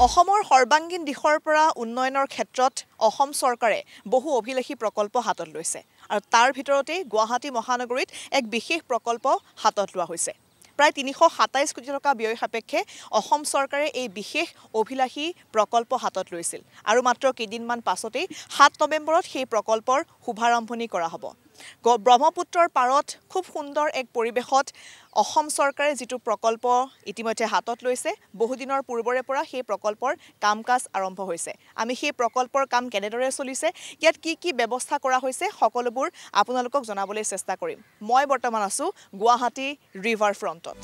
অসমৰ সৰ্বাংগীন দিশৰ পৰা উন্নয়নৰ ক্ষেত্ৰত অসম চৰকাৰে বহু অভিলাষী প্ৰকল্প হাতত লৈছে আৰু তাৰ ভিতৰতে গুৱাহাটী মহানগৰীত এক বিশেষ প্ৰকল্প হাতত লোৱা হৈছে। প্ৰায় ৩২৭ কোটি টকা ব্যয় সাপেক্ষে অসম চৰকাৰে এই বিশেষ অভিলাষী প্ৰকল্প হাতত লৈছিল আৰু মাত্ৰ কেইদিনমান পাছতেই ৭ নৱেম্বৰত সেই প্ৰকল্পৰ শুভাৰম্ভণি কৰা হ'ব। ব্ৰহ্মপুত্ৰৰ পাৰত খুব সুন্দৰ এক পৰিৱেশত অসম চৰকাৰে যিটো প্ৰকল্প ইতিমধ্যে হাতত লৈছে, বহুদিনৰ পূৰ্বৰে পৰা সেই প্ৰকল্পৰ কাম-কাজ আৰম্ভ হৈছে। আমি সেই প্ৰকল্পৰ কাম কেনেদৰে চলিছে, ইয়াত কি ব্যৱস্থা কৰা হৈছে, সকলোবোৰ আপোনালোকক জনাবলৈ চেষ্টা কৰিম। মই বৰ্তমান আছোঁ গুৱাহাটী ৰিভাৰ ফ্ৰণ্টত।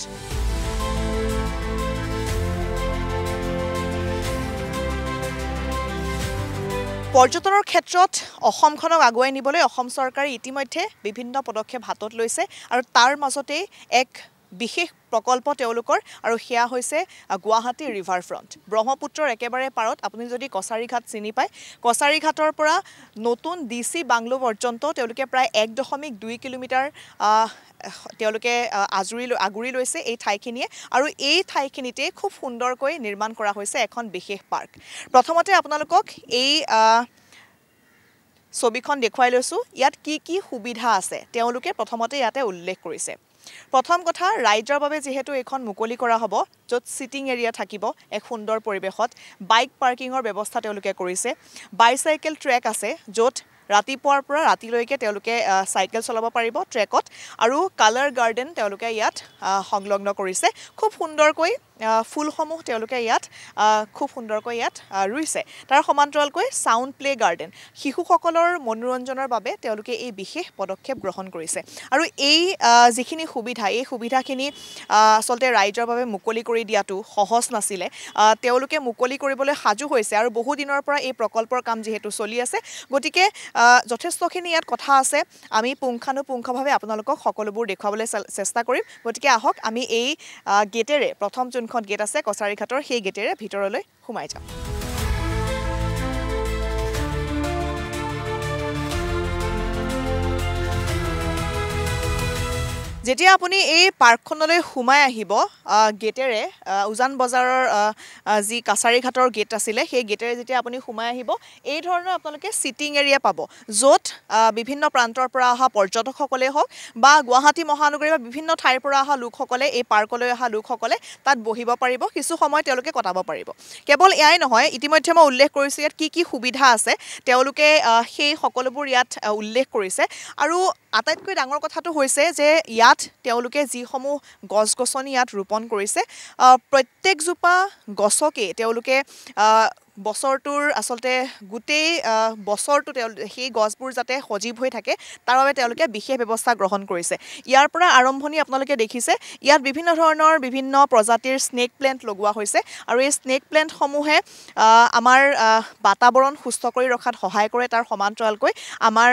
পৰ্যটনৰ ক্ষেত্ৰত অসমখনক আগুৱাই নিবলৈ অসম চৰকাৰে ইতিমধ্যে বিভিন্ন পদক্ষেপ হাতত লৈছে আৰু তাৰ মাজতে এক বিশেষ প্ৰকল্প তেওঁলোকৰ আৰু সেয়া হৈছে গুৱাহাটী ৰিভাৰ ফ্ৰণ্ট। ব্ৰহ্মপুত্ৰৰ একেবাৰে পাৰত আপুনি যদি কছাৰীঘাট চিনি পায়, কছাৰীঘাটৰ পৰা নতুন DC বাংলো পৰ্যন্ত তেওঁলোকে প্ৰায় 1.2 কিলোমিটাৰ তেওঁলোকে আগুৰি লৈছে এই ঠাইখিনিয়ে আৰু এই ঠাইখিনিতে খুব সুন্দৰকৈ নিৰ্মাণ কৰা হৈছে এখন বিশেষ পাৰ্ক। প্ৰথমতে আপোনালোকক এই ছবিখন দেখুৱাই লৈছোঁ। ইয়াত কি সুবিধা আছে তেওঁলোকে প্ৰথমতে ইয়াতে উল্লেখ কৰিছে। প্ৰথম কথা, ৰাইজৰ বাবে যিহেতু এইখন মুকলি কৰা হ'ব, য'ত চিটিং এৰিয়া থাকিব এক সুন্দৰ পৰিৱেশত, বাইক পাৰ্কিঙৰ ব্যৱস্থা তেওঁলোকে কৰিছে। বাইচাইকেল ট্ৰেক আছে, য'ত ৰাতিপুৱাৰ পৰা ৰাতিলৈকে তেওঁলোকে চাইকেল চলাব পাৰিব ট্ৰেকত, আৰু কালাৰ গাৰ্ডেন তেওঁলোকে ইয়াত সংলগ্ন কৰিছে। খুব সুন্দৰকৈ ফুলসমূহ তেওঁলোকে ইয়াত খুব সুন্দৰকৈ ইয়াত ৰুইছে। তাৰ সমান্তৰালকৈ ছাউণ্ড প্লে গাৰ্ডেন, শিশুসকলৰ মনোৰঞ্জনৰ বাবে তেওঁলোকে এই বিশেষ পদক্ষেপ গ্ৰহণ কৰিছে। আৰু এই যিখিনি সুবিধা, এই সুবিধাখিনি আচলতে ৰাইজৰ বাবে মুকলি কৰি দিয়াটো সহজ নাছিলে। তেওঁলোকে মুকলি কৰিবলৈ সাজু হৈছে আৰু বহুদিনৰ পৰা এই প্ৰকল্পৰ কাম যিহেতু চলি আছে, গতিকে যথেষ্টখিনি ইয়াত কথা আছে। আমি পুংখানুপুংখভাৱে আপোনালোকক সকলোবোৰ দেখুৱাবলৈ চেষ্টা কৰিম। গতিকে আহক আমি এই গেটেৰে, প্ৰথম যোনখন গেট আছে কছাৰীঘাটৰ, সেই গেটেৰে ভিতৰলৈ সোমাই যাওঁ। যেতিয়া আপুনি এই পাৰ্কখনলৈ সোমাই আহিব গেটেৰে, উজান বজাৰৰ যি কাছাৰীঘাটৰ গেট আছিলে, সেই গেটেৰে যেতিয়া আপুনি সোমাই আহিব, এই ধৰণৰ আপোনালোকে চিটিং এৰিয়া পাব, য'ত বিভিন্ন প্ৰান্তৰ পৰা অহা পৰ্যটকসকলেই হওক বা গুৱাহাটী মহানগৰীৰ বা বিভিন্ন ঠাইৰ পৰা অহা লোকসকলে, এই পাৰ্কলৈ অহা লোকসকলে তাত বহিব পাৰিব, কিছু সময় তেওঁলোকে কটাব পাৰিব। কেৱল এয়াই নহয়, ইতিমধ্যে মই উল্লেখ কৰিছোঁ ইয়াত কি সুবিধা আছে, তেওঁলোকে সেই সকলোবোৰ ইয়াত উল্লেখ কৰিছে। আৰু আটাইতকৈ ডাঙৰ কথাটো হৈছে যে ইয়াত তেওঁলোকে যিসমূহ গছ-গছনি ইয়াত ৰোপণ কৰিছে, প্ৰত্যেকজোপা গছকে তেওঁলোকে বছৰটোৰ আচলতে গোটেই বছৰটো সেই গছবোৰ যাতে সজীৱ হৈ থাকে, তাৰ বাবে তেওঁলোকে বিশেষ ব্যৱস্থা গ্ৰহণ কৰিছে। ইয়াৰ পৰা আৰম্ভণি আপোনালোকে দেখিছে, ইয়াত বিভিন্ন ধৰণৰ বিভিন্ন প্ৰজাতিৰ স্নেক প্লেণ্ট লগোৱা হৈছে আৰু এই স্নেক প্লেণ্টসমূহে আমাৰ বাতাবৰণ সুস্থ কৰি ৰখাত সহায় কৰে। তাৰ সমান্তৰালকৈ আমাৰ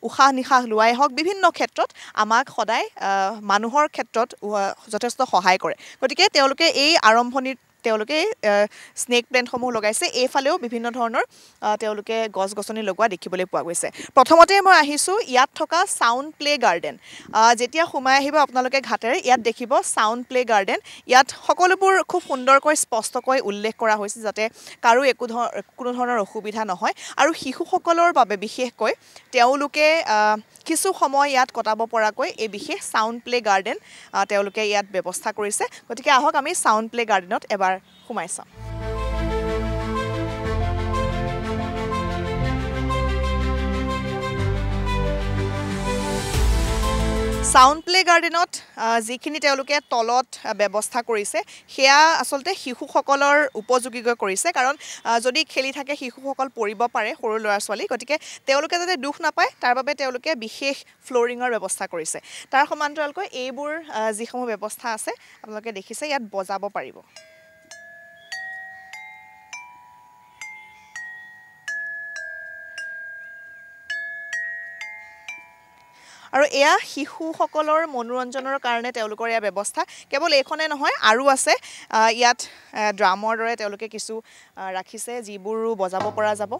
উশাহ নিশাহ লোৱাই হওক, বিভিন্ন ক্ষেত্ৰত আমাক সদায় মানুহৰ ক্ষেত্ৰত যথেষ্ট সহায় কৰে। গতিকে তেওঁলোকে এই আৰম্ভণিত তেওঁলোকে স্নেক প্লেণ্টসমূহ লগাইছে। এইফালেও বিভিন্ন ধৰণৰ তেওঁলোকে গছ-গছনি লগোৱা দেখিবলৈ পোৱা গৈছে। প্ৰথমতে মই আহিছোঁ ইয়াত থকা ছাউণ্ড প্লে গাৰ্ডেন। যেতিয়া সোমাই আহিব আপোনালোকে ঘাটেৰে, ইয়াত দেখিব ছাউণ্ড প্লে গাৰ্ডেন। ইয়াত সকলোবোৰ খুব সুন্দৰকৈ স্পষ্টকৈ উল্লেখ কৰা হৈছে, যাতে কাৰো কোনো ধৰণৰ অসুবিধা নহয়। আৰু শিশুসকলৰ বাবে বিশেষকৈ তেওঁলোকে কিছু সময় ইয়াত কটাব পৰাকৈ এই বিশেষ ছাউণ্ড প্লে গাৰ্ডেন তেওঁলোকে ইয়াত ব্যৱস্থা কৰিছে। গতিকে আহক আমি ছাউণ্ড প্লে গাৰ্ডেনত এবাৰ সোমাই চাওঁ। ছাউণ্ড প্লে গাৰ্ডেনত যিখিনি তেওঁলোকে তলত ব্যৱস্থা কৰিছে, সেয়া আচলতে শিশুসকলৰ উপযোগীকৈ কৰিছে। কাৰণ যদি খেলি থাকে শিশুসকল পৰিব পাৰে, সৰু ল'ৰা-ছোৱালী, গতিকে তেওঁলোকে যাতে দুখ নাপায় তাৰ বাবে তেওঁলোকে বিশেষ ফ্ল'ৰিঙৰ ব্যৱস্থা কৰিছে। তাৰ সমান্তৰালকৈ এইবোৰ যিসমূহ ব্যৱস্থা আছে আপোনালোকে দেখিছে, ইয়াত বজাব পাৰিব। আৰু এয়া শিশুসকলৰ মনোৰঞ্জনৰ কাৰণে তেওঁলোকৰ এয়া ব্যৱস্থা। কেৱল এইখনে নহয়, আৰু আছে ইয়াত ড্ৰামৰ দৰে তেওঁলোকে কিছু ৰাখিছে, যিবোৰো বজাব পৰা যাব।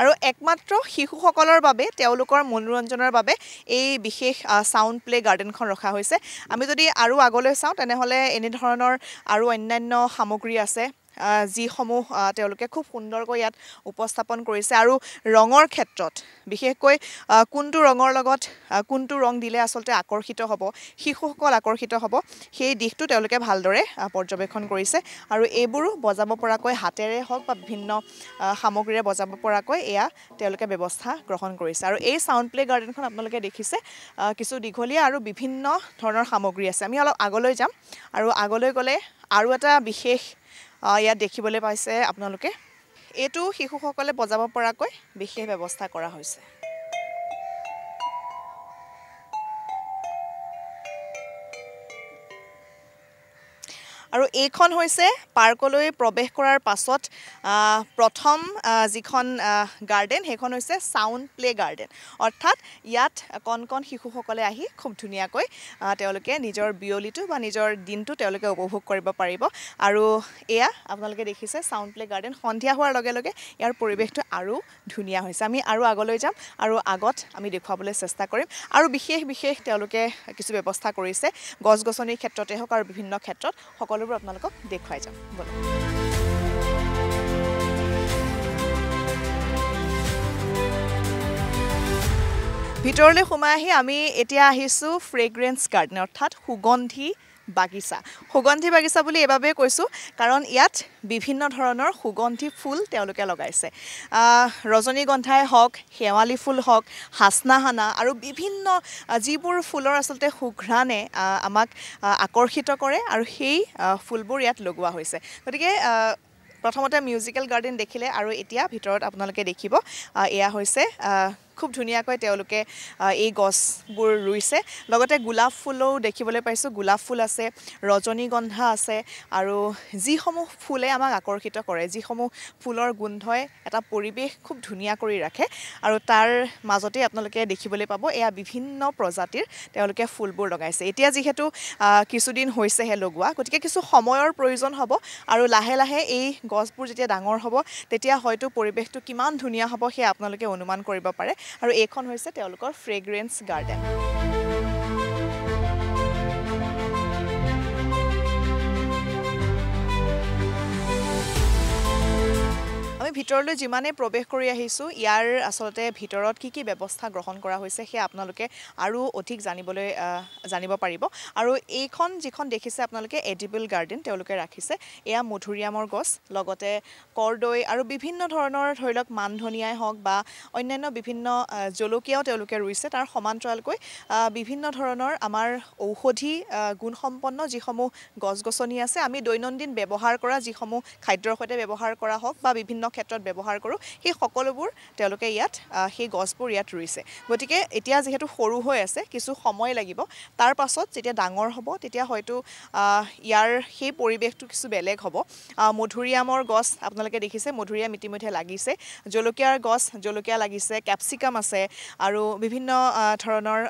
আৰু একমাত্ৰ শিশুসকলৰ বাবে তেওঁলোকৰ মনোৰঞ্জনৰ বাবে এই বিশেষ সাউণ্ড প্লে গাৰ্ডেনখন ৰখা হৈছে আমি যদি আৰু আগলৈ চাওঁ তেনেহ'লে এনে ধৰণৰ আৰু অন্যান্য সামগ্ৰী আছে যিসমূহ তেওঁলোকে খুব সুন্দৰকৈ ইয়াত উপস্থাপন কৰিছে আৰু ৰঙৰ ক্ষেত্ৰত বিশেষকৈ কোনটো ৰঙৰ লগত কোনটো ৰং দিলে আচলতে আকৰ্ষিত হ'ব শিশুসকল আকৰ্ষিত হ'ব সেই দিশটো তেওঁলোকে ভালদৰে পৰ্যবেক্ষণ কৰিছে আৰু এইবোৰো বজাব পৰাকৈ হাতেৰে হওক বা বিভিন্ন সামগ্ৰীৰে বজাব পৰাকৈ এয়া তেওঁলোকে ব্যৱস্থা গ্ৰহণ কৰিছে আৰু এই সাউণ্ড প্লে গাৰ্ডেনখন আপোনালোকে দেখিছে কিছু দীঘলীয়া আৰু বিভিন্ন ধৰণৰ সামগ্ৰী আছে আমি অলপ আগলৈ যাম আৰু আগলৈ গ'লে আৰু এটা বিশেষ ইয়াত দেখিবলৈ পাইছে আপোনালোকে এইটো শিশুসকলে বজাব পৰাকৈ বিশেষ ব্যৱস্থা কৰা হৈছে আৰু এইখন হৈছে পাৰ্কলৈ প্ৰৱেশ কৰাৰ পাছত প্ৰথম যিখন গাৰ্ডেন সেইখন হৈছে সাউণ্ড প্লে গাৰ্ডেন অৰ্থাৎ ইয়াত কণ কণ শিশুসকলে আহি খুব ধুনীয়াকৈ তেওঁলোকে নিজৰ বিয়লিটো বা নিজৰ দিনটো তেওঁলোকে উপভোগ কৰিব পাৰিব আৰু এয়া আপোনালোকে দেখিছে সাউণ্ড প্লে গাৰ্ডেন সন্ধিয়া হোৱাৰ লগে লগে ইয়াৰ পৰিৱেশটো আৰু ধুনীয়া হৈছে আমি আৰু আগলৈ যাম আৰু আগত আমি দেখুৱাবলৈ চেষ্টা কৰিম আৰু বিশেষ তেওঁলোকে কিছু ব্যৱস্থা কৰিছে গছ-গছনিৰ ক্ষেত্ৰতে হওক আৰু বিভিন্ন ক্ষেত্ৰত সকলোবোৰ আপোনালোকক দেখুৱাই যাম বলক ভিতৰলৈ সোমাই আহি আমি এতিয়া আহিছোঁ ফ্ৰেগ্ৰেন্স গাৰ্ডেন অৰ্থাৎ সুগন্ধি বাগিচা বুলি এবাবে কৈছোঁ কাৰণ ইয়াত বিভিন্ন ধৰণৰ সুগন্ধি ফুল তেওঁলোকে লগাইছে ৰজনীগন্ধাই হওক শেৱালি ফুল হওক হাসনাহানা আৰু বিভিন্ন যিবোৰ ফুলৰ আচলতে সুঘ্ৰাণে আমাক আকৰ্ষিত কৰে আৰু সেই ফুলবোৰ ইয়াত লগোৱা হৈছে গতিকে প্ৰথমতে মিউজিকেল গাৰ্ডেন দেখিলে আৰু এতিয়া ভিতৰত আপোনালোকে দেখিব এয়া হৈছে খুব ধুনীয়াকৈ তেওঁলোকে এই গছবোৰ ৰুইছে লগতে গোলাপ ফুলও দেখিবলৈ পাইছোঁ গোলাপ ফুল আছে ৰজনীগন্ধা আছে আৰু যিসমূহ ফুলে আমাক আকৰ্ষিত কৰে যিসমূহ ফুলৰ গোন্ধই এটা পৰিৱেশ খুব ধুনীয়া কৰি ৰাখে আৰু তাৰ মাজতে আপোনালোকে দেখিবলৈ পাব এয়া বিভিন্ন প্ৰজাতিৰ তেওঁলোকে ফুলবোৰ লগাইছে এতিয়া যিহেতু কিছুদিন হৈছেহে লগোৱা গতিকে কিছু সময়ৰ প্ৰয়োজন হ'ব আৰু লাহে লাহে এই গছবোৰ যেতিয়া ডাঙৰ হ'ব তেতিয়া হয়তো পৰিৱেশটো কিমান ধুনীয়া হ'ব সেয়া আপোনালোকে অনুমান কৰিব পাৰে আৰু এইখন হৈছে তেওঁলোকৰ ফ্ৰেগ্ৰেন্স গাৰ্ডেন আমি ভিতৰলৈ যিমানে প্ৰৱেশ কৰি আহিছোঁ ইয়াৰ আচলতে ভিতৰত কি ব্যৱস্থা গ্ৰহণ কৰা হৈছে সেয়া আপোনালোকে আৰু অধিক জানিব পাৰিব আৰু এইখন যিখন দেখিছে আপোনালোকে এডিবল গাৰ্ডেন তেওঁলোকে ৰাখিছে এয়া মধুৰিআমৰ গছ লগতে কৰদৈ আৰু বিভিন্ন ধৰণৰ ধৰি লওক মানধনিয়াই হওক বা অন্যান্য বিভিন্ন জলকীয়াও তেওঁলোকে ৰুইছে তাৰ সমান্তৰালকৈ বিভিন্ন ধৰণৰ আমাৰ ঔষধি গুণসম্পন্ন যিসমূহ গছ-গছনি আছে আমি দৈনন্দিন ব্যৱহাৰ কৰা যিসমূহ খাদ্যৰ সৈতে ব্যৱহাৰ কৰা হওক বা বিভিন্ন ক্ষেত্ৰত ব্যৱহাৰ কৰোঁ সেই সকলোবোৰ তেওঁলোকে ইয়াত সেই গছবোৰ ইয়াত ৰুইছে গতিকে এতিয়া যেহেতু সৰু হৈ আছে কিছু সময় লাগিব তাৰ পাছত যেতিয়া ডাঙৰ হ'ব তেতিয়া হয়তো ইয়াৰ সেই পৰিৱেশটো কিছু বেলেগ হ'ব মধুৰিআমৰ গছ আপোনালোকে দেখিছে মধুৰিআম ইতিমধ্যে লাগিছে জলকীয়াৰ গছ জলকীয়া লাগিছে কেপচিকাম আছে আৰু বিভিন্ন ধৰণৰ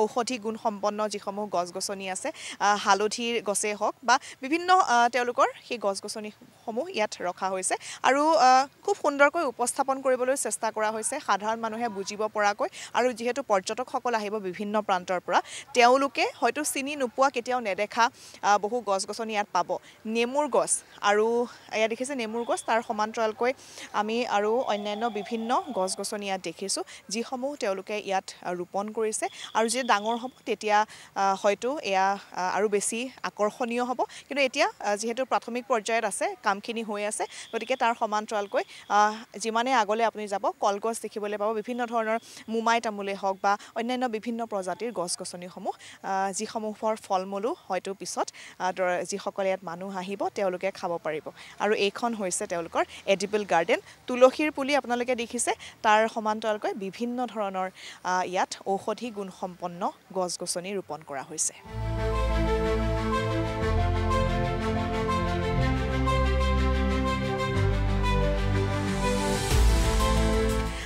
ঔষধি গুণসম্পন্ন যিসমূহ গছ-গছনি আছে হালধিৰ গছেই হওক বা বিভিন্ন তেওঁলোকৰ সেই গছ-গছনিসমূহ ইয়াত ৰখা হৈছে আৰু খুব সুন্দৰকৈ উপস্থাপন কৰিবলৈ চেষ্টা কৰা হৈছে সাধাৰণ মানুহে বুজিব পৰাকৈ আৰু যিহেতু পৰ্যটকসকল আহিব বিভিন্ন প্ৰান্তৰ পৰা তেওঁলোকে হয়তো চিনি নোপোৱা কেতিয়াও নেদেখা বহু গছ-গছনি ইয়াত পাব নেমুৰ গছ আৰু ইয়াত দেখিছে নেমুৰ গছ তাৰ সমান্তৰালকৈ আমি আৰু অন্যান্য বিভিন্ন গছ-গছনি ইয়াত দেখিছোঁ যিসমূহ তেওঁলোকে ইয়াত ৰোপণ কৰিছে আৰু যেতিয়া ডাঙৰ হ'ব তেতিয়া হয়তো এয়া আৰু বেছি আকৰ্ষণীয় হ'ব কিন্তু এতিয়া যিহেতু প্ৰাথমিক পৰ্যায়ত আছে কামখিনি হৈ আছে গতিকে তাৰ সমান্তৰালকৈ যিমানে আগলৈ আপুনি যাব কলগছ দেখিবলৈ পাব বিভিন্ন ধৰণৰ মুমাই তামোলে হওক বা অন্যান্য বিভিন্ন প্ৰজাতিৰ গছ-গছনিসমূহ যিসমূহৰ ফল-মূলো হয়তো পিছত যিসকলে ইয়াত মানুহ আহিব তেওঁলোকে খাব পাৰিব আৰু এইখন হৈছে তেওঁলোকৰ এডিবল গাৰ্ডেন তুলসীৰ পুলি আপোনালোকে দেখিছে তাৰ সমান্তৰালকৈ বিভিন্ন ধৰণৰ ইয়াত ঔষধি গুণসম্পন্ন গছ-গছনি ৰোপণ কৰা হৈছে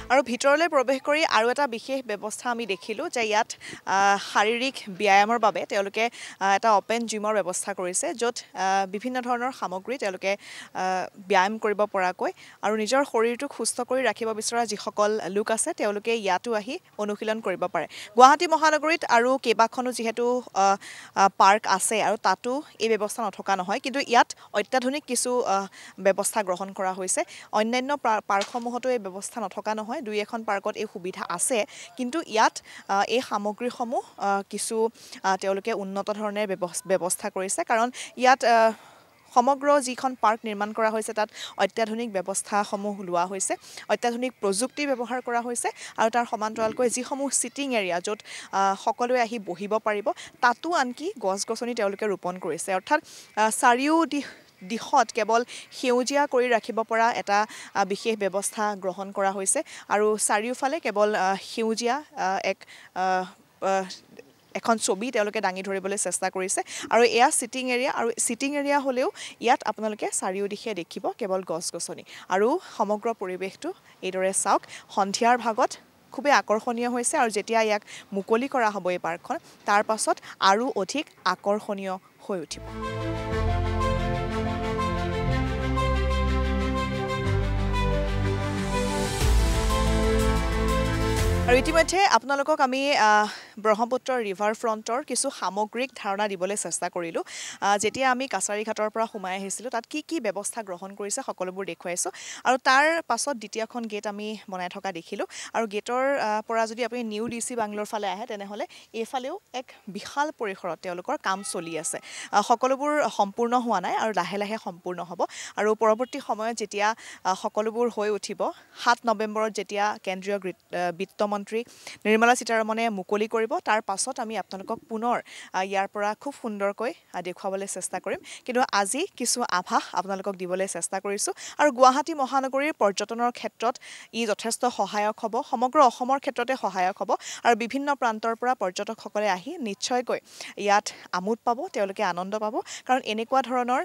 আৰু ভিতৰলৈ প্ৰৱেশ কৰি আৰু এটা বিশেষ ব্যৱস্থা আমি দেখিলোঁ যে ইয়াত শাৰীৰিক ব্যায়ামৰ বাবে তেওঁলোকে এটা অপেন জিমৰ ব্যৱস্থা কৰিছে য'ত বিভিন্ন ধৰণৰ সামগ্ৰী তেওঁলোকে ব্যায়াম কৰিব পৰাকৈ আৰু নিজৰ শৰীৰটোক সুস্থ কৰি ৰাখিব বিচৰা যিসকল লোক আছে তেওঁলোকে ইয়াতো আহি অনুশীলন কৰিব পাৰে গুৱাহাটী মহানগৰীত আৰু কেইবাখনো যিহেতু পাৰ্ক আছে আৰু তাতো এই ব্যৱস্থা নথকা নহয় কিন্তু ইয়াত অত্যাধুনিক কিছু ব্যৱস্থা গ্ৰহণ কৰা হৈছে অন্যান্য পাৰ্কসমূহতো এই ব্যৱস্থা নথকা নহয় দুই এখন পাৰ্কত এই সুবিধা আছে কিন্তু ইয়াত এই সামগ্ৰীসমূহ কিছু তেওঁলোকে উন্নত ধৰণে ব্যৱস্থা কৰিছে কাৰণ ইয়াত সমগ্ৰ যিখন পাৰ্ক নিৰ্মাণ কৰা হৈছে তাত অত্যাধুনিক ব্যৱস্থাসমূহ লোৱা হৈছে অত্যাধুনিক প্ৰযুক্তি ব্যৱহাৰ কৰা হৈছে আৰু তাৰ সমান্তৰালকৈ যিসমূহ চিটিং এৰিয়া য'ত সকলোৱে আহি বহিব পাৰিব তাতো আনকি গছ-গছনি তেওঁলোকে ৰোপণ কৰিছে অৰ্থাৎ দিশত কেৱল সেউজীয়া কৰি ৰাখিব পৰা এটা বিশেষ ব্যৱস্থা গ্ৰহণ কৰা হৈছে আৰু চাৰিওফালে কেৱল সেউজীয়া এখন ছবি তেওঁলোকে দাঙি ধৰিবলৈ চেষ্টা কৰিছে আৰু এয়া চিটিং এৰিয়া আৰু চিটিং এৰিয়া হ'লেও ইয়াত আপোনালোকে চাৰিওদিশে দেখিব কেৱল গছ-গছনি আৰু সমগ্ৰ পৰিৱেশটো এইদৰে চাওক সন্ধিয়াৰ ভাগত খুবেই আকৰ্ষণীয় হৈছে আৰু যেতিয়া ইয়াক মুকলি কৰা হ'ব এই পাৰ্কখন তাৰ পাছত আৰু অধিক আকৰ্ষণীয় হৈ উঠিব আৰু ইতিমধ্যে আপোনালোকক আমি ব্ৰহ্মপুত্ৰ ৰিভাৰ ফ্ৰণ্টৰ কিছু সামগ্ৰিক ধাৰণা দিবলৈ চেষ্টা কৰিলোঁ যেতিয়া আমি কাছাৰীঘাটৰ পৰা সোমাই আহিছিলোঁ তাত কি ব্যৱস্থা গ্ৰহণ কৰিছে সকলোবোৰ দেখুৱাইছোঁ আৰু তাৰ পাছত দ্বিতীয়খন গেট আমি বনাই থকা দেখিলোঁ আৰু গেটৰ পৰা যদি আপুনি নিউ DC বাংলোৰ ফালে আহে তেনেহ'লে এইফালেও এক বিশাল পৰিসৰত তেওঁলোকৰ কাম চলি আছে সকলোবোৰ সম্পূৰ্ণ হোৱা নাই আৰু লাহে লাহে সম্পূৰ্ণ হ'ব আৰু পৰৱৰ্তী সময়ত যেতিয়া সকলোবোৰ হৈ উঠিব 7 নৱেম্বৰত যেতিয়া কেন্দ্ৰীয় বিত্তমন্ত্ৰী নিৰ্মলা সীতাৰমণে মুকলি কৰিব তাৰ পাছত আমি আপোনালোকক পুনৰ ইয়াৰ পৰা খুব সুন্দৰকৈ দেখুৱাবলৈ চেষ্টা কৰিম কিন্তু আজি কিছু আভাস আপোনালোকক দিবলৈ চেষ্টা কৰিছোঁ আৰু গুৱাহাটী মহানগৰীৰ পৰ্যটনৰ ক্ষেত্ৰত ই যথেষ্ট সহায়ক হ'ব সমগ্ৰ অসমৰ ক্ষেত্ৰতে সহায়ক হ'ব আৰু বিভিন্ন প্ৰান্তৰ পৰা পৰ্যটকসকলে আহি নিশ্চয়কৈ ইয়াত আমোদ পাব তেওঁলোকে আনন্দ পাব কাৰণ এনেকুৱা ধৰণৰ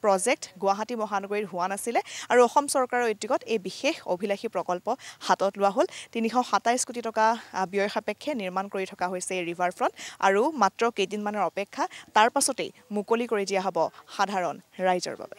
প্ৰজেক্ট গুৱাহাটী মহানগৰীত হোৱা নাছিলে আৰু অসম চৰকাৰৰ উদ্যোগত এই বিশেষ অভিলাষী প্ৰকল্প হাতত লোৱা হ'ল 327 কোটি টকা ব্যয় সাপেক্ষে নিৰ্মাণ কৰি থকা হৈছে এই ৰিভাৰ ফ্ৰণ্ট আৰু মাত্ৰ কেইদিনমানৰ অপেক্ষা তাৰ পাছতেই মুকলি কৰি দিয়া হ'ব সাধাৰণ ৰাইজৰ বাবে